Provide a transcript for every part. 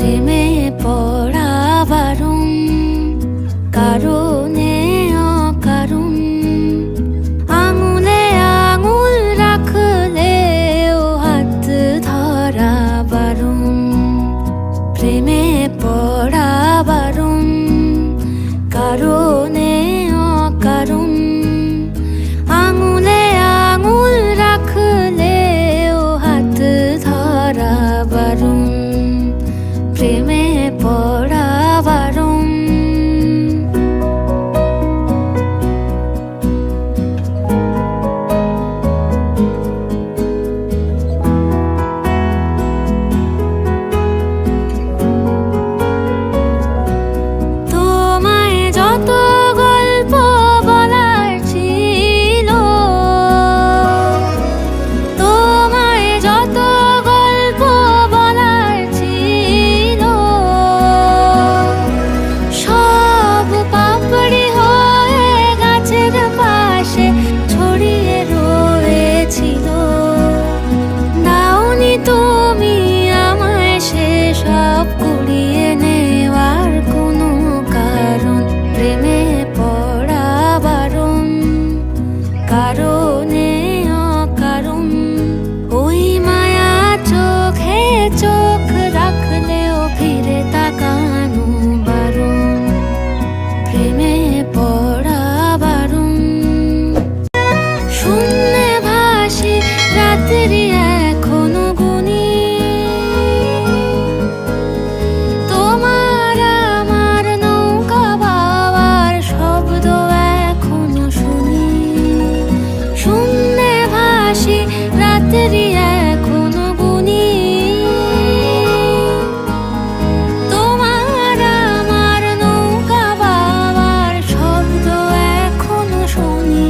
প্রেমে পড়া বারণ, কারণে অকারণ। আঙুলে আঙুল রাখলেও হাত ধরা বারণ। প্রেমে পড়া বারণ, কারণে অকারণ। আঙুলে আঙুল রাখলেও হাত ধরা বারণ। প্রেমে পড়া বারণ। তোমায় যত গল্প বলার ছিল, তোমায় যত গল্প বলার ছিল, সব পাপড়ি হয়ে গাছের পাশে ছড়িয়ে রয়েছিল। দাওনি তুমি আমায় সেসব কুড়িয়ে নেওয়ার কোনো কারণ। প্রেমে পড়া বারণ, কারণে অকারণ। ওই মায়া চোখে চোখ রাখলেও ফিরে তাকানো বারণ। প্রেমে পড়া বারণ। শূন্যে ভাসি রাত্রি এখনো গুনি, তোমার আমার নৌকা বাবার শব্দ এখনো শুনি। শূন্যে ভাসি রাত্রি এখনো গুনি, তোমার আমার নৌকা বাবার শব্দ এখনো শুনি।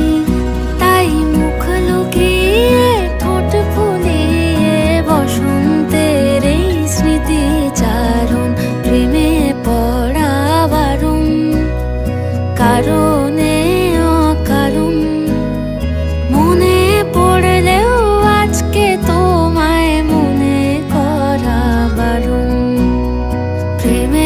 তাই মুখ লুকিয়ে ঠোঁট ফুলিয়ে বসন্তের এই স্মৃতিচারণ। প্রেমে পড়া বারণ, কারণে অকারণ। মনে পড়লেও আজকে তোমায় মনে করা বারণ। প্রেমে